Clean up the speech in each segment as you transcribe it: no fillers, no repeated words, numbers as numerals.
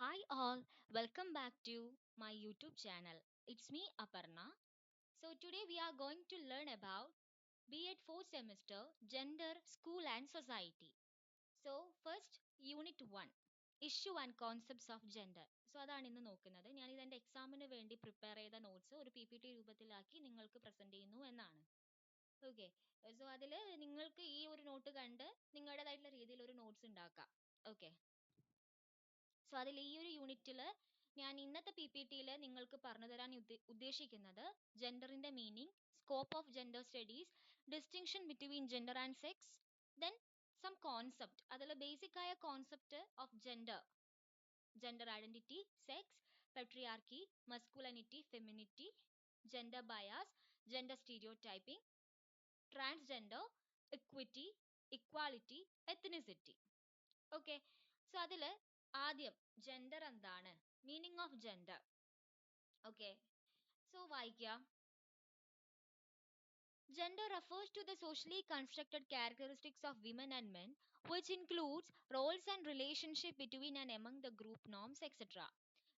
Hi all, welcome back to my YouTube channel. It's me Aparna. So today we are going to learn about B.Ed 4th semester Gender, School and Society. So first Unit 1 Issue and Concepts of Gender. So അതാണ് ഇന്ന് നോക്കുന്നത്. ഞാൻ ഇതെൻ്റെ എക്സാമിന് വേണ്ടി prepare ചെയ്ത notes ഒരു PPT രൂപത്തിലാക്കി നിങ്ങൾക്ക് പ്രസന്റ് ചെയ്യുന്നു എന്നാണ്. ഓക്കെ, സോ അതിൽ നിങ്ങൾക്ക് ഈ ഒരു നോട്ട് കണ്ട് നിങ്ങളുടേതായിട്ടുള്ള രീതിയിൽ ഒരു നോട്ട്സ് ഉണ്ടാക്കാം. ഓക്കെ, സോ അതിൽ ഈ ഒരു യൂണിറ്റിൽ ഞാൻ ഇന്നത്തെ PPT-യിൽ നിങ്ങൾക്ക് പറഞ്ഞു തരാൻ ഉദ്ദേശിക്കുന്നത് ജെൻഡറിന്റെ meaning, scope of gender studies, distinction between gender and sex, then some concept, അതിൽ ബേസിക് ആയ concept of gender, gender identity, sex, patriarchy, masculinity, feminity, gender bias, gender stereotyping, transgender, equity, equality, ethnicity. Okay, so അതിൽ ആദ്യം gender എന്താണ്, meaning of gender. Okay, so വായിക്കാം. Gender refers to the socially constructed characteristics of women and men, which includes roles and relationship between and among the group norms, etc.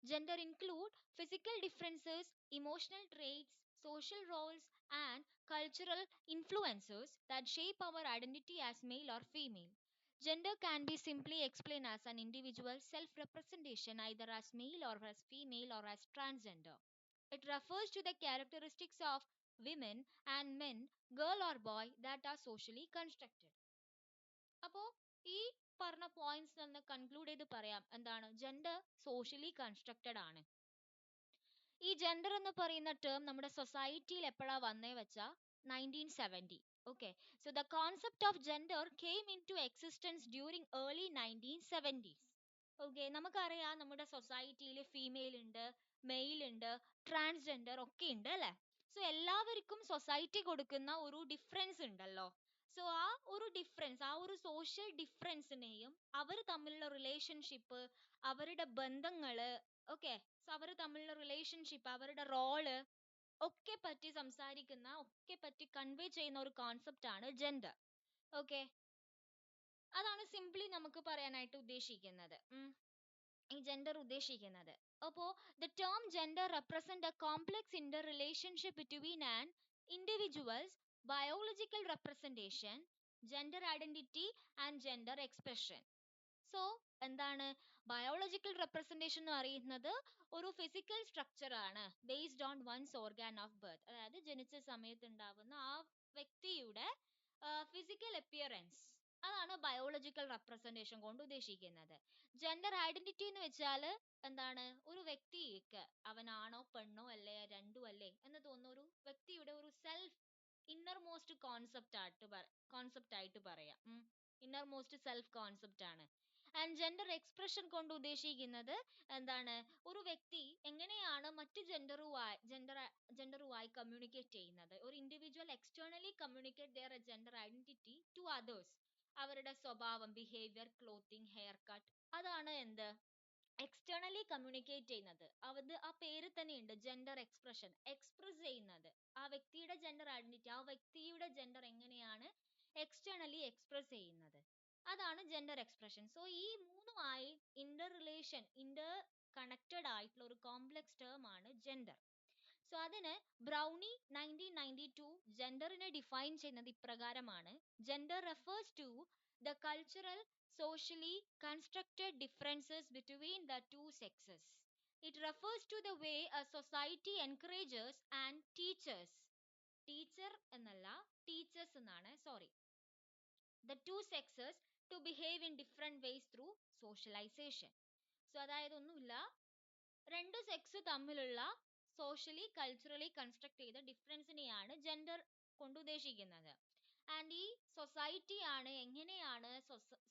Gender include physical differences, emotional traits, social roles, and cultural influences that shape our identity as male or female. Gender can be simply explained as an individual self-representation either as male or as female or as transgender. It refers to the characteristics of women and men, girl or boy, that are socially constructed. അപ്പോൾ ഈ പറഞ്ഞ points നിന്ന് conclude ചെയ്ത് പറയാം എന്താണ്, gender socially constructed ആണ്. ഈ gender എന്ന് പറയുന്ന ടേം നമ്മുടെ സൊസൈറ്റിയിൽ എപ്പോഴാണ് വന്നേ വെച്ചാൽ 1970. Okay, so the concept of gender came into existence during early 1970s. Okay, നമുക്കറിയാം നമ്മുടെ സൊസൈറ്റിയിൽ ഫീമെയിൽ ഉണ്ട്, മെയിൽ ഉണ്ട്, ട്രാൻസ്ജെൻഡർ ഒക്കെ ഉണ്ട് അല്ലെ. സോ എല്ലാവർക്കും സൊസൈറ്റി കൊടുക്കുന്ന ഒരു ഡിഫറൻസ് ഉണ്ടല്ലോ. സോ ആ ഒരു ഡിഫറൻസ്, ആ ഒരു സോഷ്യൽ ഡിഫറൻസിനെയും അവർ തമ്മിലുള്ള റിലേഷൻഷിപ്പ്, അവരുടെ ബന്ധങ്ങള്, ഓക്കെ, സോ അവർ തമ്മിലുള്ള റിലേഷൻഷിപ്പ്, അവരുടെ റോള് ഒക്കെ പറ്റി സംസാരിക്കുന്ന, ഒക്കെ പറ്റി കൺവേ ചെയ്യുന്ന ഒരു കോൺസെപ്റ്റ് ആണ് ജെൻഡർ. ഓക്കെ, അതാണ് സിംപ്ലി നമുക്ക് പറയാനായിട്ട് ഉദ്ദേശിക്കുന്നത്, ഈ ജെൻഡർ ഉദ്ദേശിക്കുന്നത്. അപ്പോ the term gender represent a complex interrelationship between an individual's biological representation, gender identity and gender expression. So എന്താണ് ബയോളജിക്കൽ റെപ്രസെന്റേഷൻ എന്ന് പറയുന്നത് ഒരു ഫിസിക്കൽ സ്ട്രക്ചർ ആണ്, based on one's organ of birth, അതായത് ജനിച്ച സമയത്ത് ഉണ്ടാവുന്ന ആ വ്യക്തിയുടെ ഫിസിക്കൽ അപ്പിയറൻസ്, അതാണ് ബയോളജിക്കൽ റെപ്രസെന്റേഷൻ കൊണ്ട് ഉദ്ദേശിക്കുന്നത്. ജെൻഡർ ഐഡന്റിറ്റി എന്ന് വെച്ചാൽ എന്താണ്, ഒരു വ്യക്തിക്ക് അവനാണോ പെണ്ണോ അല്ലേ രണ്ടും അല്ലേ എന്ന് തോന്നുന്ന ഒരു വ്യക്തിയുടെ ഒരു സെൽഫ് ഇന്നർ മോസ്റ്റ് കോൺസെപ്റ്റ് ആയിട്ട് പറയാം. ഇന്നർ മോസ്റ്റ് സെൽഫ് കോൺസെപ്റ്റ് ആണ്. ആൻഡ് ജെൻഡർ എക്സ്പ്രഷൻ കൊണ്ട് ഉദ്ദേശിക്കുന്നത് എന്താണ്, ഒരു വ്യക്തി എങ്ങനെയാണ് മറ്റ് ജെൻഡറുമായി കമ്മ്യൂണിക്കേറ്റ് ചെയ്യുന്നത്. ഒരു individual externally communicate their gender identity to others. അവരുടെ സ്വഭാവം, ബിഹേവിയർ, ക്ലോത്തിങ്, ഹെയർ കട്ട്, അതാണ് എന്ത് എക്സ്റ്റേണലി കമ്മ്യൂണിക്കേറ്റ് ചെയ്യുന്നത്. അത് ആ പേര് തന്നെയുണ്ട്, ജെൻഡർ എക്സ്പ്രഷൻ, എക്സ്പ്രസ് ചെയ്യുന്നത് ആ വ്യക്തിയുടെ ജെൻഡർ ഐഡന്റിറ്റി, ആ വ്യക്തിയുടെ ജെൻഡർ എങ്ങനെയാണ് എക്സ്റ്റേണലി എക്സ്പ്രസ് ചെയ്യുന്നത്, അതാണ് ജെൻഡർ എക്സ്പ്രഷൻ. സോ ഈ മൂന്നുമായി ഇന്റർ കണക്റ്റഡ് ആയിട്ടുള്ള ഒരു കോംപ്ലക്സ് ടേം ആണ് ജെൻഡർ. സോ അതിന് ബ്രൗണി 1992 ജെൻഡറിനെ ഡിഫൈൻ ചെയ്യുന്നത് ഇപ്രകാരമാണ്: gender refers to the cultural, socially constructed differences between the two sexes. It refers to the way a society encourages and teacher എന്നല്ല teachers എന്നാണ്, sorry, the two sexes to behave in different ways through socialization. So അതായത് ഒന്നുമില്ല, രണ്ട് sex തമ്മിലുള്ള socially culturally construct ചെയ്ത ഡിഫറൻസിനെയാണ് gender കൊണ്ട് ഉദ്ദേശിക്കുന്നത്. And ഈ സൊസൈറ്റി ആണ് എങ്ങനെയാണ്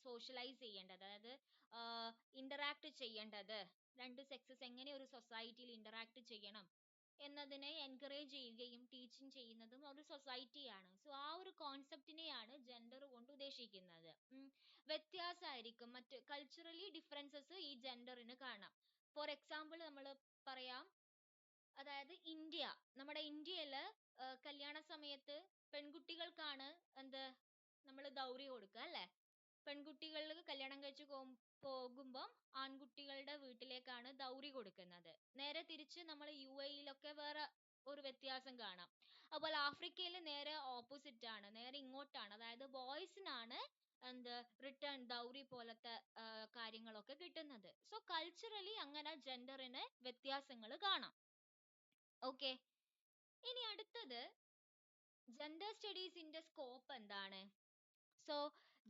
സോഷ്യലൈസ് ചെയ്യേണ്ടത്, അതായത് ഇന്ററാക്ട് ചെയ്യേണ്ടത്, രണ്ട് സെക്സസ് എങ്ങനെ ഒരു സൊസൈറ്റിയിൽ ഇന്ററാക്ട് ചെയ്യണം എന്നതിനെ എൻകറേജ് ചെയ്യുകയും ടീച്ചിങ് ചെയ്യുന്നതും ഒരു സൊസൈറ്റിയാണ്. സോ ആ ഒരു കോൺസെപ്റ്റിനെയാണ് ജെൻഡർ കൊണ്ട് ഉദ്ദേശിക്കുന്നത്. വ്യത്യാസമായിരിക്കും, മറ്റ് കൾച്ചറലി ഡിഫറൻസസ് ഈ ജെൻഡറിന് കാണാം. ഫോർ എക്സാമ്പിൾ നമ്മൾ പറയാം, അതായത് നമ്മുടെ ഇന്ത്യയില് കല്യാണ സമയത്ത് പെൺകുട്ടികൾക്കാണ് എന്ത്, നമ്മൾ ദൗറി കൊടുക്കുക അല്ലെ. പെൺകുട്ടികൾക്ക് കല്യാണം കഴിച്ച് പോകുമ്പം ആൺകുട്ടികളുടെ വീട്ടിലെ പെൺകുട്ടികൾക്കാണ് ദൗറി കൊടുക്കുന്നത്. നേരെ തിരിച്ച് നമ്മൾ UAE വേറെ ഒരു വ്യത്യാസം കാണാം. അതുപോലെ ആഫ്രിക്കയിൽ നേരെ ഓപ്പോസിറ്റ് ആണ്, നേരെ ഇങ്ങോട്ടാണ്. അതായത് ബോയ്സിനാണ് എന്ത് റിട്ടേൺ ദൗറി പോലത്തെ കാര്യങ്ങളൊക്കെ കിട്ടുന്നത്. സോ കൾച്ചറലി അങ്ങനെ ജെൻഡറിന് വ്യത്യാസങ്ങൾ കാണാം. ഓക്കെ, ഇനി അടുത്തത് ജെൻഡർ സ്റ്റഡീസിന്റെ സ്കോപ്പ് എന്താണ്? So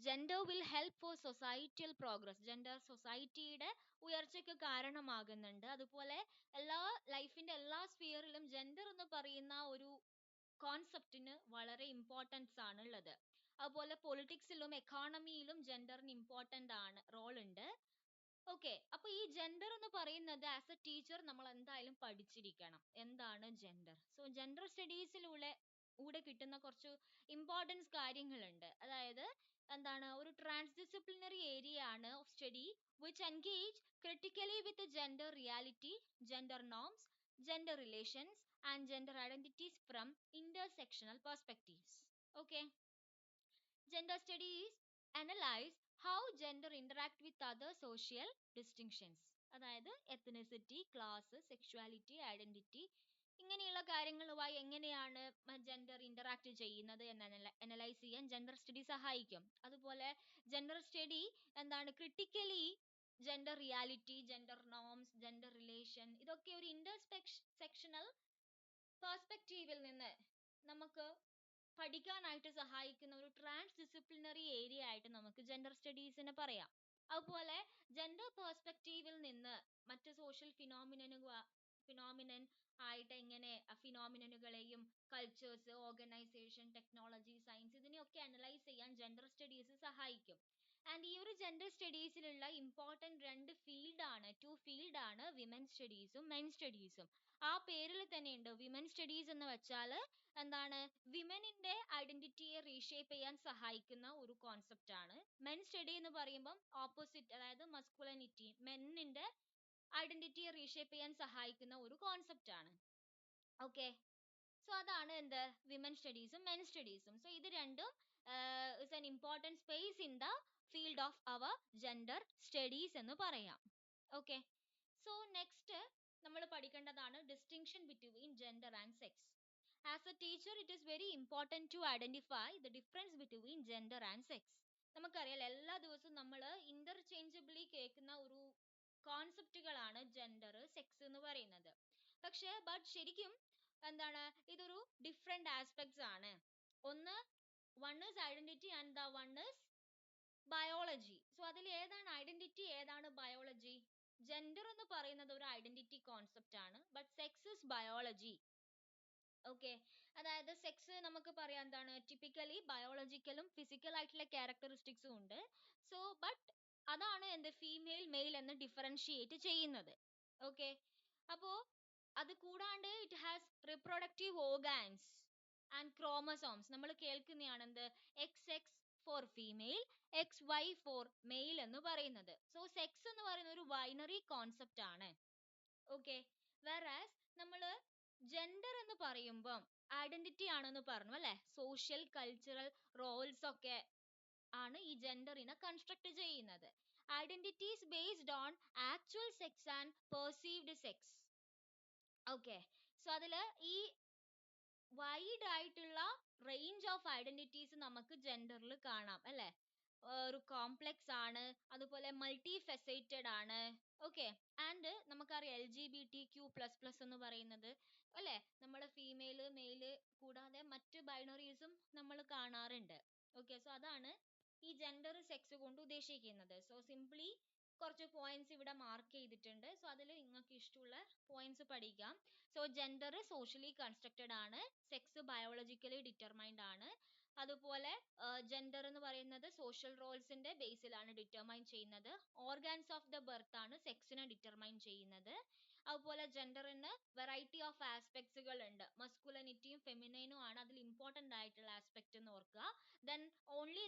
gender will help four societal progress. Gender സൊസൈറ്റിയുടെ ഉയർച്ചയ്ക്ക് കാരണമാകുന്നുണ്ട്. അതുപോലെ എല്ലാ ലൈഫിന്റെ എല്ലാ സ്ഫിയറിലും ജെൻഡർ എന്ന് പറയുന്ന ഒരു കോൺസെപ്റ്റിന് വളരെ ഇമ്പോർട്ടൻസ് ആണ് ഉള്ളത്. അതുപോലെ പൊളിറ്റിക്സിലും എക്കോണമിയിലും ജെൻഡറിന് ഇമ്പോർട്ടന്റ് ആണ്, റോൾ ഉണ്ട്. ഓക്കെ, അപ്പൊ ഈ ജെൻഡർ എന്ന് പറയുന്നത് ആസ് എ ടീച്ചർ നമ്മൾ എന്തായാലും പഠിച്ചിരിക്കണം എന്താണ് ജെൻഡർ. സോ ജെൻഡർ സ്റ്റഡീസിലൂടെ കിട്ടുന്ന കുറച്ച് ഇമ്പോർട്ടൻസ് കാര്യങ്ങളുണ്ട്. അതായത് എന്താണ്, ഒരു ട്രാൻസ് ഡിസിപ്ലിനറി ഏരിയ ആണ് of study which engage critically with gender reality, gender norms, gender relations and gender identities from intersectional perspectives. Okay, gender studies analyze how gender interact with other social distinctions. അതായത് ethnicity, class, sexuality, identity ഇങ്ങനെയുള്ള കാര്യങ്ങളുമായി എങ്ങനെയാണ് gender interact ചെയ്യുന്നത് എന്ന് analyse ചെയ്യാൻ gender study സഹായിക്കും. അതുപോലെ gender study എന്താണ്, critically gender reality, gender norms, gender relation ഇതൊക്കെ ഒരു ഇന്റർസെക്ഷണൽ പെർസ്പെക്റ്റീവിൽ നിന്ന് നമുക്ക് പഠിക്കാനായിട്ട് സഹായിക്കുന്ന ഒരു ട്രാൻസ് ഡിസിപ്ലിനറി ഏരിയ ആയിട്ട് നമുക്ക് ജെൻഡർ സ്റ്റഡീസിനെ പറയാം. അതുപോലെ ജെൻഡർ പെർസ്പെക്റ്റീവിൽ നിന്ന് മറ്റ് സോഷ്യൽ ഫിനോമിനൻ ആയിട്ട് എങ്ങനെ ഫിനോമിനനുകളെയും കൾച്ചേഴ്സ്, ഓർഗനൈസേഷൻ, ടെക്നോളജി, സയൻസ് ഇതിനെയൊക്കെ അനലൈസ് ചെയ്യാൻ ജെൻഡർ സ്റ്റഡീസ് സഹായിക്കും. ആൻഡ് ഈ ഒരു ജെൻഡർ സ്റ്റഡീസിലുള്ള ഇമ്പോർട്ടന്റ് രണ്ട് ടു ഫീൽഡ് ആണ് വിമൻ സ്റ്റഡീസും മെൻ സ്റ്റഡീസും. ആ പേരിൽ തന്നെ ഉണ്ട്. വിമൻ സ്റ്റഡീസ് എന്ന് വെച്ചാൽ എന്താണ്, വിമനിന്റെ ഐഡന്റിറ്റിയെ റീഷേപ്പ് ചെയ്യാൻ സഹായിക്കുന്ന ഒരു കോൺസെപ്റ്റ് ആണ്. മെൻ സ്റ്റഡി എന്ന് പറയുമ്പോൾ ഓപ്പോസിറ്റ്, അതായത് മസ്കുലിനിറ്റി, മെന്നിന്റെ ഐഡന്റിറ്റിയെ റീഷേപ്പ് ചെയ്യാൻ സഹായിക്കുന്ന ഒരു കോൺസെപ്റ്റ് ആണ്. ഓക്കെ, സോ അതാണ് എന്ത്, വിമൻ സ്റ്റഡീസും മെൻ സ്റ്റഡീസും. സോ ഇത് രണ്ടും is an important space in the field of our gender studies എന്ന് പറയാം. ഓക്കെ, സോ നെക്സ്റ്റ് നമ്മൾ പഠിക്കേണ്ടതാണ് distinction between gender and sex. As a teacher it is very important to identify the difference between gender and sex. നമുക്കറിയാം എല്ലാ ദിവസവും നമ്മൾ interchangeably കേൾക്കുന്ന ഒരു കോൺസെപ്റ്റുകളാണ് ജെൻഡർ, സെക്സ് എന്ന് പറയുന്നത്. പക്ഷേ ശരിക്കും എന്താണ്, ഇതൊരു ഡിഫറെന്റ് ആസ്പെക്ട്സ് ആണ്. One is identity and the one is biology. So അതിൽ ഏതാണ് ഐഡന്റിറ്റി, ഏതാണ് ബയോളജി? ജെൻഡർ എന്ന് പറയുന്നത് ഒരു ഐഡന്റിറ്റി കോൺസെപ്റ്റ് ആണ്, but sex is biology. Okay, അതായത് സെക്സ് നമുക്ക് പറയാം എന്താണ്, ടിപ്പിക്കലി ബയോളജിക്കലും ഫിസിക്കൽ ആയിട്ടുള്ള ക്യാരക്ടറിസ്റ്റിക്സും ഉണ്ട്. സോ അതാണ് എന്ത്, ഫീമെയിൽ മെയിൽ എന്ന് ഡിഫറൻഷിയേറ്റ് ചെയ്യുന്നത്. ഓക്കെ, അപ്പോ അത് കൂടാണ്ട് it has reproductive organs and chromosomes. നമ്മൾ കേൾക്കുന്നതാണ് എന്ത്, XX four female, XY four mail എന്ന് പറയുന്നത്. സോ സെക്സ് എന്ന് പറയുന്ന ഒരു ബൈനറി കോൺസെപ്റ്റ് ആണ്. ഓക്കെ, വേറാസ് നമ്മള് ജെൻഡർ എന്ന് പറയുമ്പോൾ ഐഡന്റിറ്റി ആണെന്ന് പറഞ്ഞു അല്ലെ, സോഷ്യൽ കൾച്ചറൽ റോൾസ് ഒക്കെ ആണ് ഈ ജെൻഡറിനെ കൺസ്ട്രക്ട് ചെയ്യുന്നത്. Identities based on actual sex and perceived sex. Okay, so അതില് ഈ വൈഡ് ആയിട്ടുള്ള റേഞ്ച് ഓഫ് ഐഡന്റിറ്റീസ് നമുക്ക് ജെൻഡറിൽ കാണാം അല്ലെ. ഒരു കോംപ്ലെക്സ് ആണ്, അതുപോലെ മൾട്ടി ഫെസൈറ്റഡ് ആണ്. ഓക്കെ, ആൻഡ് നമുക്കറിയാം LGBTQ++ എന്ന് പറയുന്നത് അല്ലെ, നമ്മുടെ ഫീമെയിൽ മെയില് കൂടാതെ മറ്റ് ബൈനറീസും നമ്മൾ കാണാറുണ്ട്. ഓക്കെ, സോ അതാണ് ഈ ജെൻഡർ സെക്സ് കൊണ്ട് ഉദ്ദേശിക്കുന്നത്. സോ സിംപ്ലി കുറച്ച് പോയിന്റ്സ് ഇവിടെ മാർക്ക് ചെയ്തിട്ടുണ്ട്. സോ അതിൽ നിങ്ങൾക്ക് ഇഷ്ടമുള്ള പോയിന്റ്സ് പഠിക്കാം. സോ ജെൻഡർ സോഷ്യലി കൺസ്ട്രക്റ്റഡ് ആണ്, സെക്സ് ബയോളജിക്കലി ഡിറ്റർമൈൻഡ് ആണ്. അതുപോലെ ജെൻഡർ എന്ന് പറയുന്നത് സോഷ്യൽ റോൾസിന്റെ ബേസിലാണ് ഡിറ്റർമൈൻ ചെയ്യുന്നത്. ഓർഗാൻസ് ഓഫ് ദ ബർത്ത് ആണ് സെക്സിനെ ഡിറ്റർമൈൻ ചെയ്യുന്നത്. അതുപോലെ ജെൻഡറിന് വെറൈറ്റി ഓഫ് ആസ്പെക്ട്സുകൾ ഉണ്ട്. മസ്കുലിനിറ്റിയും ഫെമിനൈനും ആണ് അതിൽ ഇമ്പോർട്ടന്റ് ആയിട്ടുള്ള ആസ്പെക്ട് എന്ന് ഓർക്കുക. ദെൻ ഓൺലി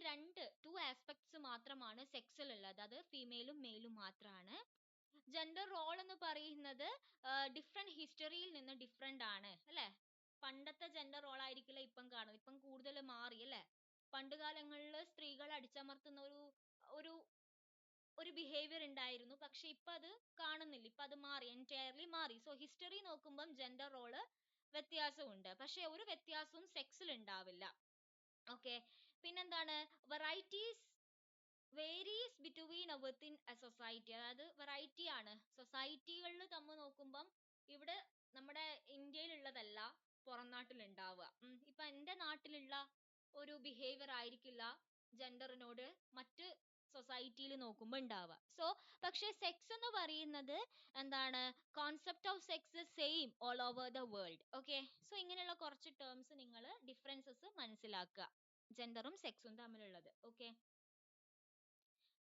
ടു ആസ്പെക്ട്സ് മാത്രമാണ് സെക്സിൽ ഉള്ളത്, അത് ഫീമെയിലും മെയിലും മാത്രമാണ്. ജെൻഡർ റോൾ എന്ന് പറയുന്നത് ഡിഫറെന്റ് ഹിസ്റ്ററിയിൽ നിന്ന് ഡിഫറെന്റ് ആണ് അല്ലെ. പണ്ടത്തെ ജെൻഡർ റോൾ ആയിരിക്കില്ല ഇപ്പം കാണുന്നത്, ഇപ്പം കൂടുതൽ മാറി അല്ലെ. പണ്ട് കാലങ്ങളിൽ സ്ത്രീകളെ അടിച്ചമർത്തുന്ന ഒരു ഒരു ബിഹേവിയർ ഉണ്ടായിരുന്നു, പക്ഷെ ഇപ്പൊ അത് കാണുന്നില്ല, ഇപ്പൊ അത് മാറി, എൻറ്റയർലി മാറി. സോ ഹിസ്റ്ററി നോക്കുമ്പം ജെൻഡർ റോള് വ്യത്യാസമുണ്ട്, പക്ഷെ ഒരു വ്യത്യാസവും സെക്സിൽ ഉണ്ടാവില്ല. ഓക്കെ. പിന്നെന്താണ്, varieties varies between within A society. അതായത് വെറൈറ്റി ആണ് സൊസൈറ്റികളിൽ തമ്മിൽ നോക്കുമ്പം. ഇവിടെ നമ്മുടെ ഇന്ത്യയിലുള്ളതല്ല പുറം നാട്ടിൽ ഉണ്ടാവുക. ഇപ്പൊ എന്റെ നാട്ടിലുള്ള ഒരു ബിഹേവിയർ ആയിരിക്കില്ല ജെൻഡറിനോട് മറ്റ് സൊസൈറ്റിയിൽ നോക്കുമ്പോൾ ഉണ്ടാവുക. സോ പക്ഷെ സെക്സ് എന്ന് പറയുന്നത് എന്താണ്, concept of sex same all over the world. Okay. So ഇങ്ങനെയുള്ള കുറച്ച് ടേംസ് നിങ്ങൾ ഡിഫറൻസസ് മനസ്സിലാക്കുക, ജെൻഡറും സെക്സും തമ്മിലുള്ളത്. ഓക്കെ.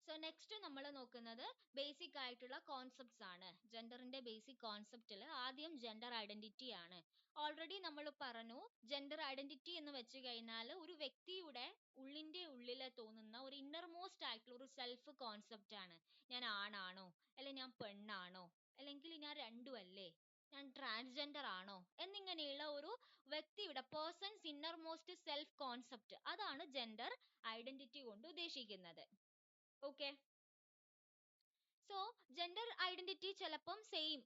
സോ നെക്സ്റ്റ് നമ്മൾ നോക്കുന്നത് ബേസിക് ആയിട്ടുള്ള കോൺസെപ്റ്റ്സ് ആണ്. ജെൻഡറിന്റെ ബേസിക് കോൺസെപ്റ്റിൽ ആദ്യം ജെൻഡർ ഐഡന്റിറ്റി ആണ്. ഓൾറെഡി നമ്മൾ പറഞ്ഞു, ജെൻഡർ ഐഡന്റിറ്റി എന്ന് വെച്ച് കഴിഞ്ഞാൽ ഒരു വ്യക്തിയുടെ ഉള്ളിന്റെ ഉള്ളിൽ തോന്നുന്ന ഒരു ഇന്നർ മോസ്റ്റ് ആയിട്ടുള്ള ഒരു സെൽഫ് കോൺസെപ്റ്റ് ആണ്. ഞാൻ ആണാണോ, അല്ലെങ്കിൽ ഞാൻ പെണ്ണാണോ, അല്ലെങ്കിൽ ഞാൻ രണ്ടും അല്ലേ, ഞാൻ ട്രാൻസ്ജെൻഡർ ആണോ എന്നിങ്ങനെയുള്ള ഒരു വ്യക്തിയുടെ person's innermost self concept, അതാണ് ജെൻഡർ ഐഡന്റിറ്റി കൊണ്ട് ഉദ്ദേശിക്കുന്നത്. ഓക്കെ. സോ ജെൻഡർ ഐഡന്റിറ്റി ചിലപ്പം സെയിം,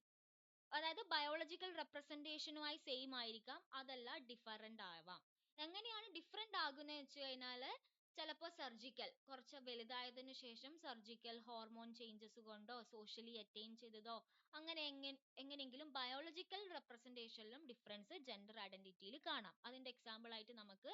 അതായത് ബയോളജിക്കൽ റെപ്രസെന്റേഷനുമായി സെയിം ആയിരിക്കാം, അതല്ല ഡിഫറെന്റ് ആവാം. എങ്ങനെയാണ് ഡിഫറെന്റ് ആകുന്നത് വെച്ച് കഴിഞ്ഞാല്, ചിലപ്പോൾ സർജിക്കൽ, കുറച്ച് വലുതായതിനു ശേഷം സർജിക്കൽ ഹോർമോൺ ചേഞ്ചസ് കൊണ്ടോ സോഷ്യലി അറ്റൈൻ ചെയ്തതോ അങ്ങനെ എങ്ങനെയെങ്കിലും ബയോളജിക്കൽ റെപ്രസെന്റേഷനിലും ഡിഫറൻസ് ജെൻഡർ ഐഡന്റിറ്റിയിൽ കാണാം. അതിന്റെ എക്സാമ്പിൾ ആയിട്ട് നമുക്ക്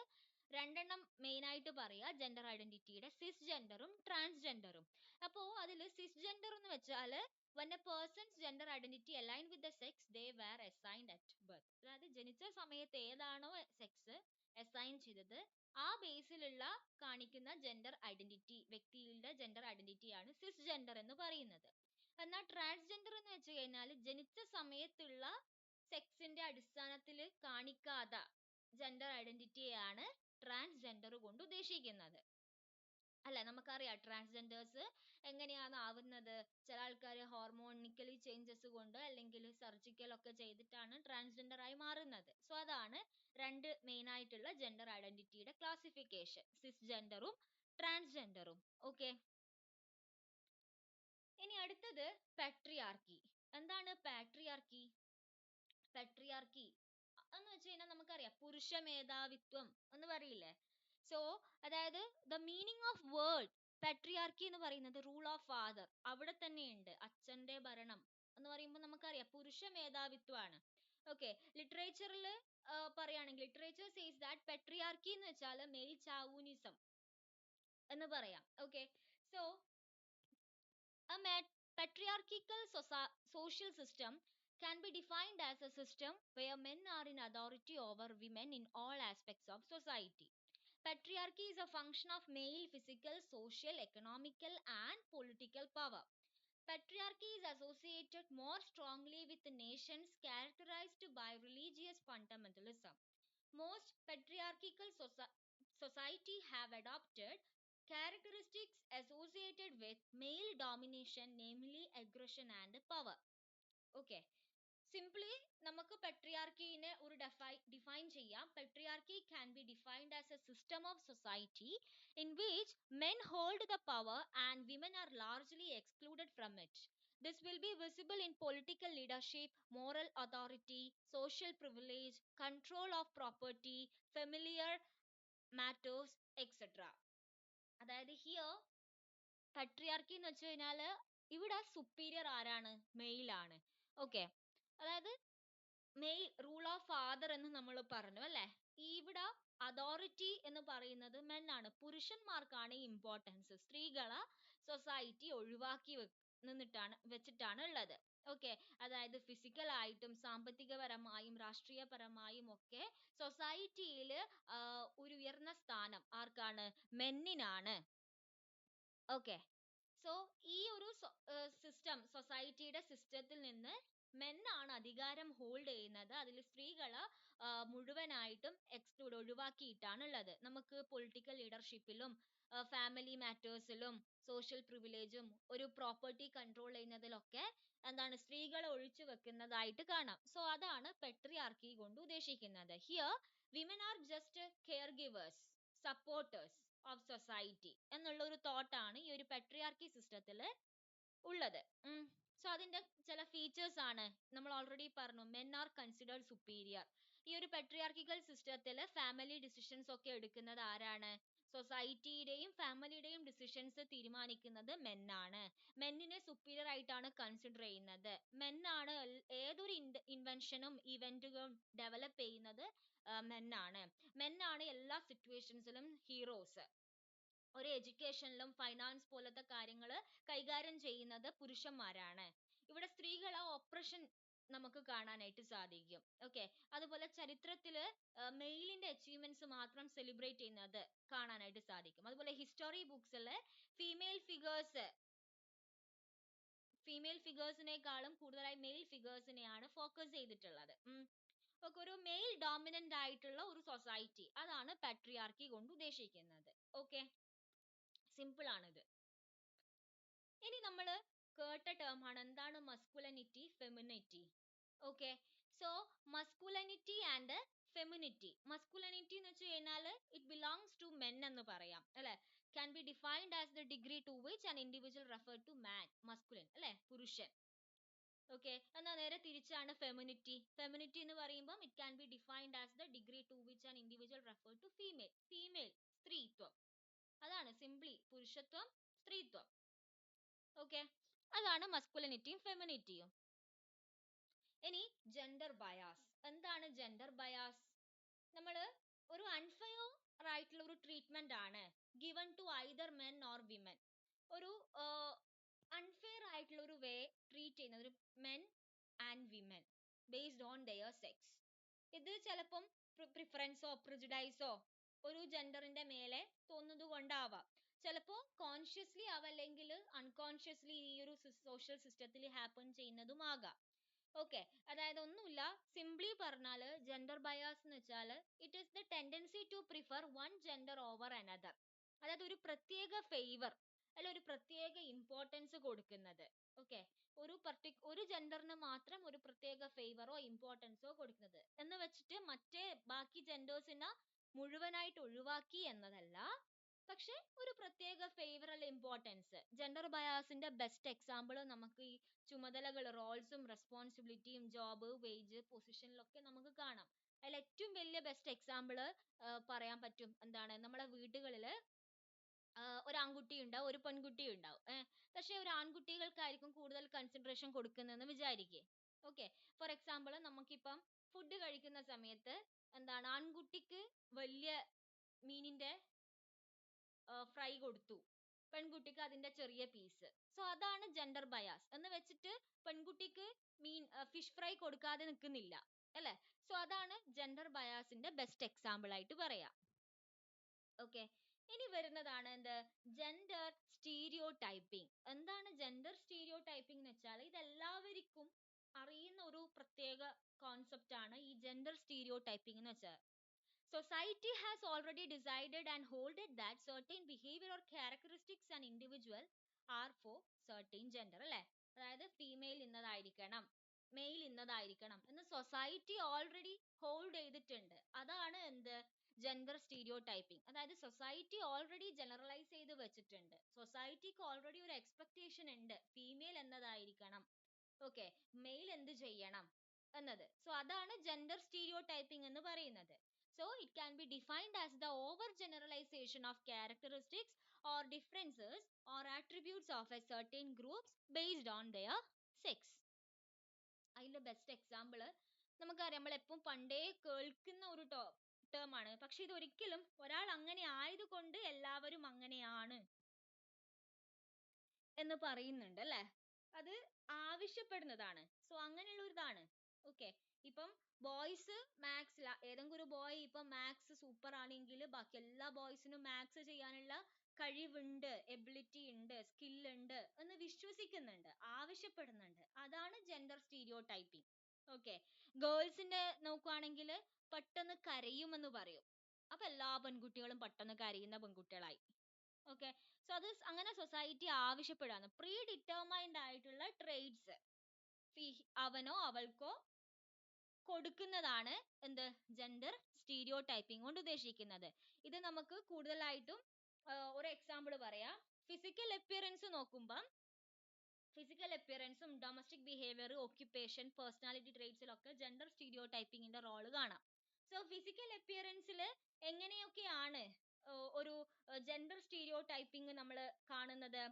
രണ്ടെണ്ണം മെയിൻ ആയിട്ട് പറയാ, ജെൻഡർ ഐഡന്റിറ്റിയുടെ സിസ് ജെൻഡറും ട്രാൻസ്ജെൻഡറും. അപ്പോ അതില് സിസ് ജെൻഡർ എന്ന് വെച്ചാല് when a person's gender identity aligned with the sex they were assigned at birth. അതായത് ജനിച്ച സമയത്ത് ഏതാണോ സെക്സ് അസൈൻ ചെയ്തത് ആ ബേസിലുള്ള കാണിക്കുന്ന ജെൻഡർ ഐഡന്റിറ്റി, വ്യക്തിയുടെ ജെൻഡർ ഐഡന്റിറ്റി ആണ് സിസ് ജെൻഡർ എന്ന് പറയുന്നത്. എന്നാൽ ട്രാൻസ്ജെൻഡർ എന്ന് വെച്ച് കഴിഞ്ഞാൽ ജനിച്ച സമയത്തുള്ള സെക്സിന്റെ അടിസ്ഥാനത്തിൽ കാണിക്കാത്ത ജെൻഡർ ഐഡന്റിറ്റിയാണ് ട്രാൻസ്ജെൻഡർ കൊണ്ട് ഉദ്ദേശിക്കുന്നത്. അല്ല, നമുക്കറിയാം ട്രാൻസ്ജെൻഡേഴ്സ് എങ്ങനെയാണ് ആവുന്നത്. ചില ആൾക്കാർ ഹോർമോണിക്കലി ചേഞ്ചസ് കൊണ്ട് അല്ലെങ്കിൽ സർജിക്കൽ ഒക്കെ ചെയ്തിട്ടാണ് ട്രാൻസ്ജെൻഡർ ആയി മാറുന്നത്. സോ അതാണ് രണ്ട് മെയിൻ ആയിട്ടുള്ള ജെൻഡർ ഐഡന്റിറ്റിയുടെ ക്ലാസിഫിക്കേഷൻ, സിസ് ജെൻഡറും ട്രാൻസ്ജെൻഡറും. ഓക്കെ. ഇനി അടുത്തത് പാട്രിയാർക്കി. എന്താണ് പാട്രിയാർക്കി? പാട്രിയാർക്കി എന്ന് വെച്ച് കഴിഞ്ഞാൽ നമുക്കറിയാം പുരുഷ മേധാവിത്വം എന്ന് പറയില്ലേ. സോ അതായത് the meaning of word patriarchy എന്ന് പറയുന്നത് റൂൾ ഓഫ് ഫാദർ, അവിടെ തന്നെയുണ്ട്. അച്ഛന്റെ ഭരണം എന്ന് പറയുമ്പോൾ നമുക്കറിയാം പുരുഷ മേധാവിത്വമാണ്. ഓക്കെ. ലിറ്ററേച്ചറിൽ പറയുകയാണെങ്കിൽ ലിറ്ററേച്ചർ സേസ് ദാറ്റ് പാട്രിയാർക്കി എന്ന് വെച്ചാൽ മെയിൽ ചാവൂനിസം എന്ന് പറയാം. Okay. So a patriarchal social system can be defined as a system where men are in authority over women in all aspects of society. Patriarchy is a function of male physical, social, economical, and political power. Patriarchy is associated more strongly with nations characterized by religious fundamentalism. Most patriarchal society have adopted characteristics associated with male domination, namely aggression and power. Okay. Simply നമുക്ക് patriarchy-നെ ഒരു define ചെയ്യാം. Patriarchy can be defined as a system of society in which men hold the power and women are largely excluded from it. This will be visible in political leadership, moral authority, social privilege, control of property, familiar matters, etc. അതായത് here പട്രിയാർക്കി എന്ന് വെച്ച് കഴിഞ്ഞാല് ഇവിടെ superior ആരാണ്? Mail ആണ്. Okay. അതായത് mail rule of father എന്ന് നമ്മൾ പറഞ്ഞു അല്ലെ. ഇവിടെ അതോറിറ്റി എന്ന് പറയുന്നത് മെൻ ആണ്, പുരുഷന്മാർക്കാണ് ഇമ്പോർട്ടൻസ്. സ്ത്രീകളെ സൊസൈറ്റി ഒഴിവാക്കി വെച്ചിട്ടാണ് ഉള്ളത്. ഓക്കെ. അതായത് ഫിസിക്കൽ ആയിട്ടും സാമ്പത്തികപരമായും രാഷ്ട്രീയപരമായും ഒക്കെ സൊസൈറ്റിയിൽ ഒരു ഉയർന്ന സ്ഥാനം ആർക്കാണ്? മെന്നിനാണ്. ഓക്കെ. സോ ഈ ഒരു സിസ്റ്റം, സൊസൈറ്റിയുടെ സിസ്റ്റത്തിൽ നിന്ന് മെന്നാണ് അധികാരം ഹോൾഡ് ചെയ്യുന്നത്. അതിൽ സ്ത്രീകള് മുഴുവനായിട്ടും എക്സ്ക്ലൂഡ് ഒഴിവാക്കിയിട്ടാണുള്ളത്. നമുക്ക് പൊളിറ്റിക്കൽ ലീഡർഷിപ്പിലും ഫാമിലി മാറ്റേഴ്സിലും സോഷ്യൽ പ്രിവിലേജും ഒരു പ്രോപ്പർട്ടി കൺട്രോൾ ചെയ്യുന്നതിലൊക്കെ എന്താണ് സ്ത്രീകളെ ഒഴിച്ചു വെക്കുന്നതായിട്ട് കാണാം. സോ അതാണ് പെട്രിയാർക്കി കൊണ്ട് ഉദ്ദേശിക്കുന്നത്. Here women are just care givers, supporters. Of society എന്നുള്ള ഒരു തോട്ടാണ് ഈ ഒരു പെട്രിയാർക്കി സിസ്റ്റത്തിൽ ഉള്ളത്. സോ അതിന്റെ ചില ഫീച്ചേഴ്സ് ആണ് നമ്മൾ ഓൾറെഡി പറഞ്ഞു. Men are considered superior. ഈ ഒരു പെട്രിയാർക്കിക്കൽ സിസ്റ്റത്തിൽ ഫാമിലി ഡിസിഷൻസ് ഒക്കെ എടുക്കുന്നത് ആരാണ്? സൊസൈറ്റിയുടെയും ഫാമിലിയുടെയും ഡിസിഷൻസ് തീരുമാനിക്കുന്നത് മെന്നാണ്. മെന്നിനെ സുപ്പീരിയർ ആയിട്ടാണ് കൺസിഡർ ചെയ്യുന്നത്. മെന്നാണ് ഏതൊരു ഇൻവെൻഷനും ഇവന്റുകളും ഡെവലപ്പ് ചെയ്യുന്നത് മെന്നാണ്. മെന്നാണ് എല്ലാ സിറ്റുവേഷൻസിലും ഹീറോസ്. ഒരു എഡ്യൂക്കേഷനിലും ഫൈനാൻസ് പോലത്തെ കാര്യങ്ങൾ കൈകാര്യം ചെയ്യുന്നത് പുരുഷന്മാരാണ്. ഇവിടെ സ്ത്രീകൾ ആ ഓപ്പറേഷൻ നമുക്ക് കാണാനായിട്ട് സാധിക്കും. ഓക്കെ, അതുപോലെ ചരിത്രത്തില് മെയിലിന്റെ അച്ചീവ്മെന്റ്സ് മാത്രം സെലിബ്രേറ്റ് ചെയ്യുന്നത് കാണാനായിട്ട് സാധിക്കും. അതുപോലെ ഹിസ്റ്ററി ബുക്സിൽ ഫീമെയിൽ ഫിഗേഴ്സിനേക്കാളും കൂടുതലായി മെയിൽ ഫിഗേഴ്സിനെയാണ് ഫോക്കസ് ചെയ്തിട്ടുള്ളത്. ഒരു മെയിൽ ഡോമിനന്റ് ആയിട്ടുള്ള ഒരു സൊസൈറ്റി, അതാണ് പാട്രിയാർക്കി കൊണ്ട് ഉദ്ദേശിക്കുന്നത്. ഓക്കെ, സിമ്പിൾ ആണിത്. ഇനി നമ്മൾ കേട്ട ടേം ആണ് എന്താണ് masculinity, femininity. Okay, so masculinity and femininity. Masculinity എന്ന് വെച്ച് കഴിഞ്ഞാൽ ഇറ്റ് ബിലോങ്സ് ടു മെൻ എന്ന് പറയാം അല്ലെ. Can be defined as the degree to which an individual refer to man, masculine അല്ലെ, പുരുഷൻ. ഓക്കെ, എന്നാൽ നേരെ തിരിച്ചാണ് ഫെമിനിറ്റി. ഫെമിനിറ്റി എന്ന് പറയുമ്പോൾ it can be defined as the degree to which an individual refer to female, female സ്ത്രീത്വം. അതാണ് simply പുരുഷത്വം, സ്ത്രീത്വം. ഓക്കെ, അതാണ് മസ്കുലിനിറ്റിയും ഫെമിനിറ്റിയും. ഇനി ജെൻഡർ ബയാസ്. എന്താണ് ജെൻഡർ ബയാസ്? നമ്മൾ ഒരു അൺഫെയർ ആയിട്ടുള്ള ഒരു ട്രീറ്റ്മെന്റ് ആണ് given to either men or women. ഒരു അൺഫെയർ ആയിട്ടുള്ള ഒരു വേ ട്രീറ്റ് ചെയ്യുന്നത് ഒരു men and women based on their sex. ഇത് ചിലപ്പം പ്രിഫറൻസോ പ്രിജുഡൈസോ ഒരു ജെൻഡറിന്റെ മേലെ തോന്നുന്നത് കൊണ്ടാവാം. ചിലപ്പോ കോൺഷ്യസ്ലി ആവല്ലെങ്കിൽ അൺകോൺഷ്യസ്ലി ഈ ഒരു സോഷ്യൽ സിസ്റ്റത്തിൽ ഹാപ്പൻ ചെയ്യുന്നതുമാകാം. ഓക്കെ, അതായത് ഒന്നുമില്ല, സിംപ്ലി പറഞ്ഞാല് ജെൻഡർ ബയാസ് എന്ന് വെച്ചാൽ it is the tendency to prefer one gender over another. അതായത് ഒരു പ്രത്യേക ഫേവർ അല്ല ഒരു പ്രത്യേക ഇമ്പോർട്ടൻസ് കൊടുക്കുന്നത്. ഓക്കെ, ഒരു ജെൻഡറിന് മാത്രം ഒരു പ്രത്യേക ഫേവറോ ഇമ്പോർട്ടൻസോ കൊടുക്കുന്നത് എന്ന് വെച്ചിട്ട് മറ്റേ ബാക്കി ജെൻഡേഴ്സിനെ മുഴുവനായിട്ട് ഒഴിവാക്കി എന്നതല്ല, പക്ഷെ ഒരു പ്രത്യേക ഫേവറൽ ഇമ്പോർട്ടൻസ്. ജെൻഡർ ബയാസിന്റെ ബെസ്റ്റ് എക്സാമ്പിൾ നമുക്ക് ഈ ചുമതലകൾ, റോൾസും റെസ്പോൺസിബിലിറ്റിയും, ജോബ്, വേജ്, പൊസിഷനിലൊക്കെ നമുക്ക് കാണാം. അതിൽ ഏറ്റവും വലിയ ബെസ്റ്റ് എക്സാമ്പിൾ പറയാൻ പറ്റും. എന്താണ്, നമ്മളെ വീടുകളിൽ ഒരു ആൺകുട്ടി ഉണ്ടാവും, ഒരു പെൺകുട്ടി ഉണ്ടാവും. പക്ഷെ ഒരു ആൺകുട്ടികൾക്കായിരിക്കും കൂടുതൽ കൺസിഡറേഷൻ കൊടുക്കുന്നതെന്ന് വിചാരിക്കേ. ഓക്കെ, ഫോർ എക്സാമ്പിൾ നമുക്കിപ്പം ഫുഡ് കഴിക്കുന്ന സമയത്ത് എന്താണ്, ആൺകുട്ടിക്ക് വലിയ മീനിന്റെ ഫ്രൈ കൊടുത്തു, പെൺകുട്ടിക്ക് അതിന്റെ ചെറിയ പീസ്. സോ അതാണ് ജെൻഡർ ബയാസ് എന്ന് വെച്ചിട്ട് പെൺകുട്ടിക്ക് ഫിഷ് ഫ്രൈ കൊടുക്കാതെ നിൽക്കുന്നില്ല അല്ലെ. സോ അതാണ് ജെൻഡർ ബയാസിന്റെ ബെസ്റ്റ് എക്സാമ്പിൾ ആയിട്ട് പറയാം. ഓക്കെ, ഇനി വരുന്നതാണ് എന്ത്, ജെൻഡർ സ്റ്റീരിയോ ടൈപ്പിംഗ്. എന്താണ് ജെൻഡർ സ്റ്റീരിയോ ടൈപ്പിംഗ് എന്ന് വെച്ചാൽ ഇത് എല്ലാവർക്കും അറിയുന്ന ഒരു പ്രത്യേക കോൺസെപ്റ്റ് ആണ് ഈ ജെൻഡർ സ്റ്റീരിയോ ടൈപ്പിംഗ് എന്ന് വെച്ചാൽ. Society has already decided and holded that certain behavior or characteristics an individual are for certain gender അല്ലെ. അതായത് ഫീമെയിൽ ഇന്നതായിരിക്കണം, മെയിൽ ഇന്നതായിരിക്കണം എന്ന് സൊസൈറ്റി ഓൾറെഡി ഹോൾഡ് ചെയ്തിട്ടുണ്ട്. അതാണ് എന്ത്, ജെൻഡർ സ്റ്റീരിയോ ടൈപ്പിംഗ്. അതായത് സൊസൈറ്റി ഓൾറെഡി ജനറലൈസ് ചെയ്ത് വെച്ചിട്ടുണ്ട്. സൊസൈറ്റിക്ക് ഓൾറെഡി ഒരു എക്സ്പെക്ടേഷൻ ഉണ്ട്, ഫീമെയിൽ എന്നതായിരിക്കണം, ഓക്കെ, മെയിൽ എന്ത് ചെയ്യണം എന്നത്. സോ അതാണ് ജെൻഡർ സ്റ്റീരിയോ ടൈപ്പിംഗ് എന്ന് പറയുന്നത്. So it can be defined as the overgeneralization of characteristics or differences or attributes of a certain groups based on their sex. അതിന്റെ best example നമുക്കറിയാം, നമ്മൾ എപ്പോഴും പണ്ടേ കേൾക്കുന്ന ഒരു ടേം ആണ്. പക്ഷെ ഇതൊരിക്കലും ഒരാൾ അങ്ങനെ ആയതുകൊണ്ട് എല്ലാവരും അങ്ങനെയാണ് എന്ന് പറയുന്നുണ്ട് അല്ലെ. അത് ആവശ്യപ്പെടുന്നതാണ്. സോ അങ്ങനെയുള്ള ഒരു ഇതാണ്. ഓക്കെ, ഇപ്പം ബോയ്സ് മാത്സിൽ ഏതെങ്കിലും ഒരു ബോയ് ഇപ്പം മാത്സ് സൂപ്പർ ആണെങ്കിൽ ബാക്കി എല്ലാ ബോയ്സിനും മാത്സ് ചെയ്യാനുള്ള കഴിവുണ്ട്, എബിലിറ്റി ഉണ്ട്, സ്കിൽ ഉണ്ട് എന്ന് വിശ്വസിക്കുന്നുണ്ട്, ആവശ്യപ്പെടുന്നുണ്ട്. അതാണ് ജെൻഡർ സ്റ്റീരിയോ ടൈപ്പിംഗ്. ഓക്കെ, ഗേൾസിന്റെ നോക്കുവാണെങ്കിൽ പെട്ടെന്ന് കരയുമെന്ന് പറയും, അപ്പൊ എല്ലാ പെൺകുട്ടികളും പെട്ടെന്ന് കരയുന്ന പെൺകുട്ടികളായി. ഓക്കെ, സോ അത് അങ്ങനെ സൊസൈറ്റി ആവശ്യപ്പെടാണ്. പ്രീ ഡിറ്റർമൈൻഡ് ആയിട്ടുള്ള ട്രേഡ്സ് അവനോ അവൾക്കോ കൊടുക്കുന്നതാണ് എന്ത്, ജെൻഡർ സ്റ്റീരിയോ ടൈപ്പിംഗ് കൊണ്ട് ഉദ്ദേശിക്കുന്നത്. ഇത് നമുക്ക് കൂടുതലായിട്ടും ഒരു എക്സാമ്പിൾ പറയാം. ഫിസിക്കൽ അപ്പിയറൻസ് നോക്കുമ്പം ഫിസിക്കൽ അപ്പിയറൻസും ഡൊമസ്റ്റിക് ബിഹേവിയർ, ഓക്യുപ്പേഷൻ, പേഴ്സണാലിറ്റി ട്രേറ്റ്സിലൊക്കെ ജെൻഡർ സ്റ്റീരിയോ ടൈപ്പിങ്ങിന്റെ റോള് കാണാം. സോ ഫിസിക്കൽ അപ്പിയറൻസിൽ എങ്ങനെയൊക്കെയാണ് ഒരു ജെൻഡർ സ്റ്റീരിയോ ടൈപ്പിംഗ് നമ്മൾ കാണുന്നത്?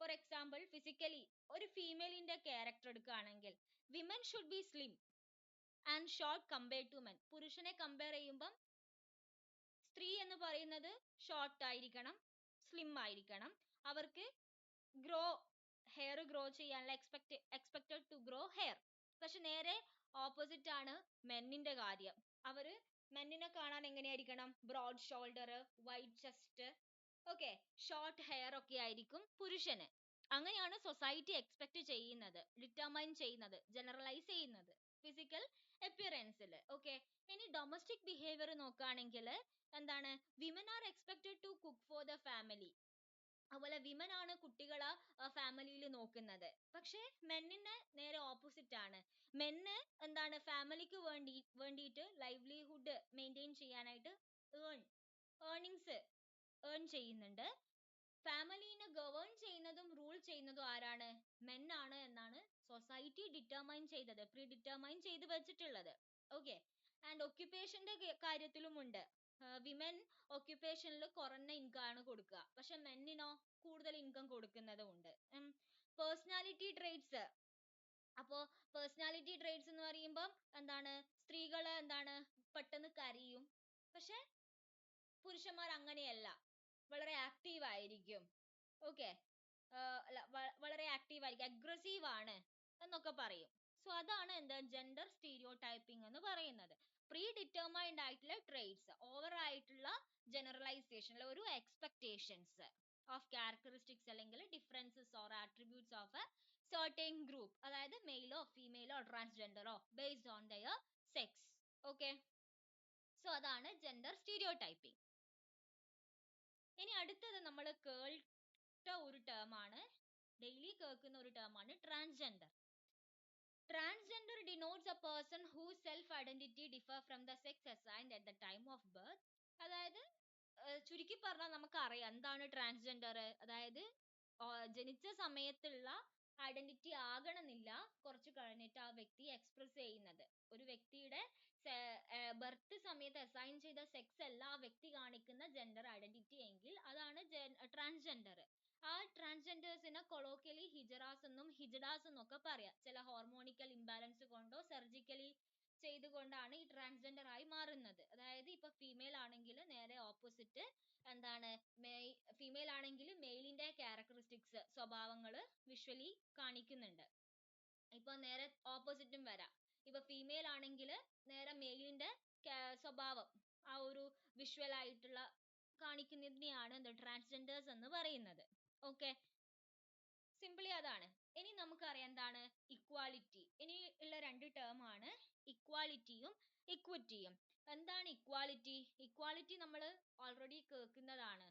ഫോർ എക്സാമ്പിൾ, ഫിസിക്കലി ഒരു ഫീമെയിലിന്റെ ക്യാരക്ടർ എടുക്കുകയാണെങ്കിൽ women should be slim and short compared to men. പുരുഷനെ കമ്പയർ ചെയ്യുമ്പം സ്ത്രീ എന്ന് പറയുന്നത് ഷോർട്ട് ആയിരിക്കണം, സ്ലിം ആയിരിക്കണം, അവർക്ക് ഹെയർ ഗ്രോ ചെയ്യാനുള്ള എക്സ്പെക്ടഡ് ടു ഗ്രോ ഹെയർ. പക്ഷെ നേരെ ഓപ്പോസിറ്റ് ആണ് മെന്നിന്റെ കാര്യം. അവര് മെന്നിനെ കാണാൻ എങ്ങനെയായിരിക്കണം? Broad shoulder, wide chest, okay, short hair ഒക്കെ ആയിരിക്കും പുരുഷന്. അങ്ങനെയാണ് സൊസൈറ്റി എക്സ്പെക്ട് ചെയ്യുന്നത്, ഡിറ്റർമൈൻ ചെയ്യുന്നത്, ജനറലൈസ് ചെയ്യുന്നത് ഫിസിക്കൽ അപ്പിയറൻസിൽ. ഓക്കെ, ഇനി ഡൊമസ്റ്റിക് ബിഹേവിയർ നോക്കുകയാണെങ്കിൽ എന്താണ്? Women are expected to cook for the family. അതുപോലെ വിമൻ ആണ് കുട്ടികളെ ഫാമിലിയിൽ നോക്കുന്നത്. പക്ഷെ മെന്നിന്റെ നേരെ ഓപ്പോസിറ്റ് ആണ്. മെന്ന് എന്താണ്? ഫാമിലിക്ക് വേണ്ടിയിട്ട് ലൈവ്ലിഹുഡ് മെയിൻറ്റെയിൻ ചെയ്യാനായിട്ട് ഏർണിങ്സ് ഏൺ ചെയ്യുന്നുണ്ട്. ഫാമിലിനെ ഗവേൺ ചെയ്യുന്നതും റൂൾ ചെയ്യുന്നതും ആരാണ്? മെൻ ആണ് എന്നാണ് സൊസൈറ്റി ഡിറ്റർമൈൻ ചെയ്തത്, പ്രീ ഡിറ്റർമൈൻ ചെയ്ത് വെച്ചിട്ടുള്ളത്. ഓക്കെ, ആൻഡ് ഒക്യുപ്പേഷന്റെ കാര്യത്തിലും ഉണ്ട്. വിമൻ ഒക്യുപ്പേഷനിൽ കുറഞ്ഞ ഇൻകം ആണ് കൊടുക്കുക, പക്ഷെ മെന്നിനോ കൂടുതൽ ഇൻകം കൊടുക്കുന്നതും ഉണ്ട്. Personality traits. അപ്പോ പേഴ്സണാലിറ്റി ട്രേറ്റ്സ് എന്ന് പറയുമ്പോൾ എന്താണ്? സ്ത്രീകള് എന്താണ്? പെട്ടെന്ന് കരയും, പക്ഷെ പുരുഷന്മാർ അങ്ങനെയല്ല, വളരെ ആക്റ്റീവ് ആയിരിക്കും. ഓക്കെ, വളരെ ആക്റ്റീവ് ആയിരിക്കും, അഗ്രസീവ് ആണ് എന്നൊക്കെ പറയും. സോ അതാണ് എന്താ ജെൻഡർ സ്റ്റീരിയോ ടൈപ്പിംഗ് എന്ന് പറയുന്നത്. പ്രീ ഡിറ്റർമൈൻഡ് ആയിട്ടുള്ള ട്രേറ്റ്സ്, ഓവർ ആയിട്ടുള്ള ജനറലൈസേഷൻ, ഒരു എക്സ്പെക്ടേഷൻസ് ഓഫ് ക്യാരക്ടറിസ്റ്റിക്സ് അല്ലെങ്കിൽ differences or attributes of a certain group, അതായത് മെയിലോ ഫീമെയിലോ ട്രാൻസ്ജെൻഡറോ based on their sex. Okay, so അതാണ് ജെൻഡർ സ്റ്റീരിയോ ടൈപ്പിംഗ്. ഇനി അടുത്തത് നമ്മൾ കേട്ട ഒരു ടേം ആണ്, ഡെയിലി കേൾക്കുന്ന ഒരു ടേം ആണ് transgender. Transgender denotes a person whose self-identity differ from the sex assigned at the time of birth. അതായത് ചുരുക്കി പറഞ്ഞാൽ നമുക്കറിയാം എന്താണ് ട്രാൻസ്ജെൻഡർ. അതായത് ജനിച്ച സമയത്തുള്ള ഐഡന്റിറ്റി ആകണമെന്നില്ല കുറച്ച് കഴിഞ്ഞിട്ട് ആ വ്യക്തി എക്സ്പ്രസ് ചെയ്യുന്നത്. ഒരു വ്യക്തിയുടെ ബർത്ത് സമയത്ത് അസൈൻ ചെയ്ത സെക്സ് അല്ല ആ വ്യക്തി കാണിക്കുന്ന ജെൻഡർ ഐഡന്റിറ്റി എങ്കിൽ അതാണ് ട്രാൻസ്ജെൻഡർ. ആ ട്രാൻസ്ജെൻഡേഴ്സിനെ കൊളോക്കിയലി ഹിജറാസ് എന്നും ഹിജഡാസ് എന്നൊക്കെ പറയാം. ചില ഹോർമോണിക്കൽ ഇംബാലൻസ് കൊണ്ടോ സർജിക്കലി ചെയ്തുകൊണ്ടാണ് ഈ ട്രാൻസ്ജെൻഡർ ആയി മാറുന്നത്. അതായത് ഇപ്പൊ ഫീമെയിൽ ആണെങ്കിൽ നേരെ ഓപ്പോസിറ്റ് എന്താണ്? ഫീമെയിൽ ആണെങ്കിൽ മെയിലിന്റെ ക്യാരക്ടറിസ്റ്റിക്സ്, സ്വഭാവങ്ങൾ വിഷ്വലി കാണിക്കുന്നുണ്ട്. ഇപ്പൊ നേരെ ഓപ്പോസിറ്റും വരാം. ഇപ്പൊ ഫീമെയിൽ ആണെങ്കിൽ നേരെ മെയിലിന്റെ സ്വഭാവം ആ ഒരു വിഷ്വൽ ആയിട്ടുള്ള കാണിക്കുന്നതിനെയാണ് എന്ത് ട്രാൻസ്ജെൻഡേഴ്സ് എന്ന് പറയുന്നത്. ഓക്കെ, സിംപിളി അതാണ്. ഇനി നമുക്കറിയാം എന്താണ് ഇക്വാലിറ്റി. ഇനി ഉള്ള രണ്ട് ടേം ആണ് ഇക്വാലിറ്റിയും ഇക്വിറ്റിയും. എന്താണ് ഇക്വാലിറ്റി? ഇക്വാലിറ്റി നമ്മൾ ഓൾറെഡി കേൾക്കുന്നതാണ്,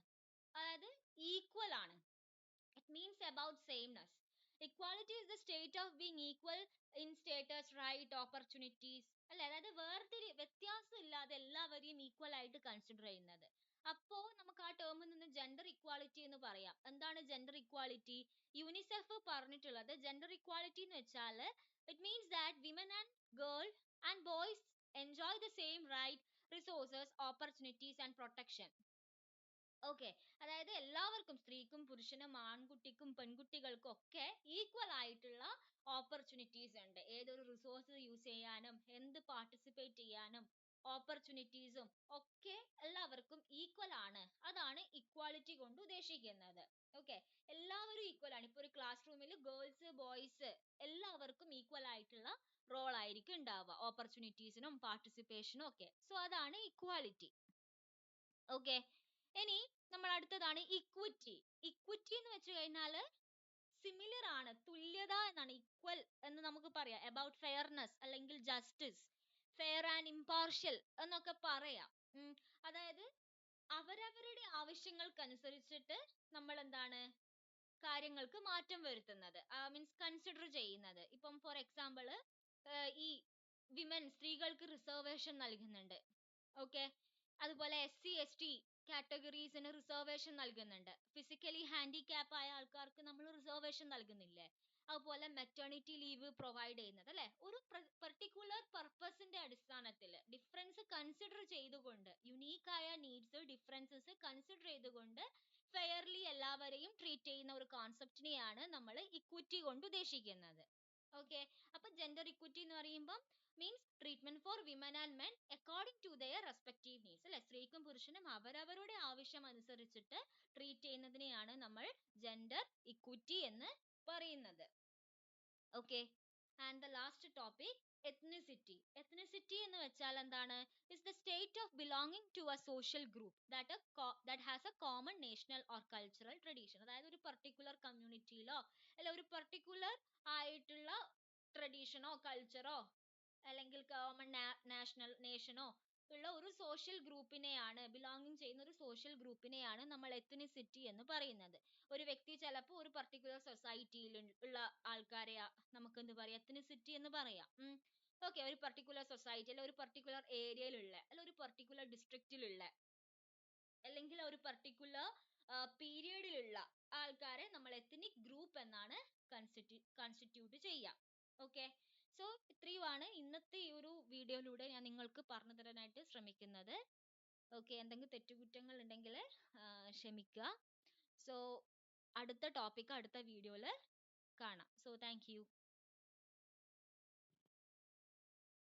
അതായത് ഈക്വൽ ആണ്. It means about sameness. Equality is the state of being equal in status, right, opportunities. അല്ലെ, അതായത് വ്യത്യാസം ഇല്ലാതെ എല്ലാവരെയും ഈക്വൽ ആയിട്ട് കൺസിഡർ ചെയ്യുന്നത്. അപ്പോ നമുക്ക് ആ ടേമിൽ നിന്ന് ജെൻഡർ ഇക്വാലിറ്റി എന്ന് പറയാം. എന്താണ് ജെൻഡർ ഇക്വാലിറ്റി? യൂണിസെഫ് പറഞ്ഞിട്ടുള്ളത് ജെൻഡർ ഇക്വാലിറ്റി എന്ന് വെച്ചാൽ it means that women and girl and boys enjoy the same right, resources, opportunities and protection. Okay, അതായത് എല്ലാവർക്കും, സ്ത്രീക്കും പുരുഷനും ആൺകുട്ടിക്കും പെൺകുട്ടികൾക്കും ഒക്കെ ഈക്വൽ ആയിട്ടുള്ള ഓപ്പർച്യൂണിറ്റീസ് ഉണ്ട്. ഏതൊരു റിസോഴ്സ് യൂസ് ചെയ്യാനും എന്ത് പാർട്ടിസിപ്പേറ്റ് ചെയ്യാനും ഓപ്പർച്യൂണിറ്റീസും ഒക്കെ എല്ലാവർക്കും ഈക്വൽ ആണ്. അതാണ് ഇക്വാലിറ്റി കൊണ്ട് ഉദ്ദേശിക്കുന്നത്. ഓക്കെ, എല്ലാവരും ഈക്വൽ ആണ്. ഇപ്പൊ ഒരു ക്ലാസ് റൂമിൽ ഗേൾസ് ബോയ്സ് എല്ലാവർക്കും ഈക്വൽ ആയിട്ടുള്ള റോൾ ആയിരിക്കും ഉണ്ടാവുക, ഓപ്പർച്യൂണിറ്റീസിനും പാർട്ടിസിപ്പേഷനും ഒക്കെ. സോ അതാണ് ഇക്വാലിറ്റി. ഓക്കെ, ഇനി നമ്മൾ അടുത്തതാണ് ഇക്വിറ്റി. ഇക്വിറ്റി എന്ന് വെച്ച് കഴിഞ്ഞാൽ സിമിലർ ആണ്, തുല്യത എന്നാണ്. ഈക്വൽ എന്ന് നമുക്ക് പറയാം. അബൌട്ട് ഫെയർനെസ് അല്ലെങ്കിൽ ജസ്റ്റിസ്, ഫെയർ ആൻഡ് ഇംപാർഷ്യൽ എന്നൊക്കെ പറയാം. അതായത് അവരവരുടെ ആവശ്യങ്ങൾക്കനുസരിച്ചിട്ട് നമ്മൾ എന്താണ് കാര്യങ്ങൾക്ക് മാറ്റം വരുത്തുന്നത്, മീൻസ് കൺസിഡർ ചെയ്യുന്നത്. ഇപ്പം ഫോർ എക്സാമ്പിൾ ഈ സ്ത്രീകൾക്ക് റിസർവേഷൻ നൽകുന്നുണ്ട്. ഓക്കെ, അതുപോലെ SC ST കാറ്റഗറീസിന് റിസർവേഷൻ നൽകുന്നുണ്ട്. ഫിസിക്കലി ഹാൻഡിക്യാപ്പ് ആയ ആൾക്കാർക്ക് നമ്മൾ റിസർവേഷൻ നൽകുന്നില്ലേ? അതുപോലെ മെറ്റേണിറ്റി ലീവ് പ്രൊവൈഡ് ചെയ്യുന്നത് അല്ലെ, ഒരു പെർട്ടിക്കുലർ പർപ്പസിന്റെ അടിസ്ഥാനത്തിൽ ഡിഫറൻസ് കൺസിഡർ ചെയ്തുകൊണ്ട്, യുണീക്ക് ആയ നീഡ്സ് ഡിഫറൻസസ് കൺസിഡർ ചെയ്തുകൊണ്ട് ഫെയർലി എല്ലാവരെയും ട്രീറ്റ് ചെയ്യുന്ന ഒരു കോൺസെപ്റ്റിനെയാണ് നമ്മൾ ഇക്വിറ്റി കൊണ്ട് ഉദ്ദേശിക്കുന്നത്. ഓക്കെ, അപ്പൊ ജെൻഡർ ഇക്വിറ്റി എന്ന് പറയുമ്പോൾ means treatment for women and men according to their respective needs അല്ലെ, സ്ത്രീക്കും പുരുഷനും അവരവരുടെ ആവശ്യം അനുസരിച്ചിട്ട് ട്രീറ്റ് ചെയ്യുന്നതിനെയാണ് നമ്മൾ ജെൻഡർ ഇക്വിറ്റി എന്ന് പറയുന്നത്. Okay, and the last topic ethnicity. Ethnicity എന്ന് വെച്ചാൽ എന്താണ്? Is the state of belonging to a social group that has a common national or cultural tradition. അതായത് ഒരു പർട്ടിക്കുലർ കമ്മ്യൂണിറ്റിയിലോ അല്ല ഒരു പർട്ടിക്കുലർ ആയിട്ടുള്ള ട്രഡീഷനോ കൾച്ചറോ അല്ലെങ്കിൽ കോമൺ നാഷണൽ നേഷനോ ഉള്ള ഒരു സോഷ്യൽ ഗ്രൂപ്പിനെയാണ്, ബിലോങ്ങിങ് ചെയ്യുന്ന ഒരു സോഷ്യൽ ഗ്രൂപ്പിനെയാണ് നമ്മൾ എത്നിസിറ്റി എന്ന് പറയുന്നത്. ഒരു വ്യക്തി ചിലപ്പോൾ ഒരു പർട്ടിക്കുലർ സൊസൈറ്റിയിൽ ഉള്ള ആൾക്കാരെ നമുക്ക് എന്ത് പറയാം, എത്നിസിറ്റി എന്ന് പറയാം. ഓക്കെ, ഒരു പർട്ടിക്കുലർ സൊസൈറ്റി അല്ലെ ഒരു പർട്ടിക്കുലർ ഏരിയയിലുള്ള അല്ല ഒരു പർട്ടിക്കുലർ ഡിസ്ട്രിക്റ്റിലുള്ള അല്ലെങ്കിൽ ഒരു പർട്ടിക്കുലർ പീരിയഡിലുള്ള ആൾക്കാരെ നമ്മൾ എത്നിക് ഗ്രൂപ്പ് എന്നാണ് കൺസ്റ്റിറ്റ്യൂട്ട് ചെയ്യാം. ഓക്കെ, സോ ഇത്രയുമാണ് ഇന്നത്തെ ഈ ഒരു വീഡിയോയിലൂടെ ഞാൻ നിങ്ങൾക്ക് പറഞ്ഞു തരാനായിട്ട് ശ്രമിക്കുന്നത്. ഓക്കെ, എന്തെങ്കിലും തെറ്റുകുറ്റങ്ങൾ ഉണ്ടെങ്കിൽ ക്ഷമിക്കുക. സോ അടുത്ത ടോപ്പിക് അടുത്ത വീഡിയോയിൽ കാണാം. So thank you.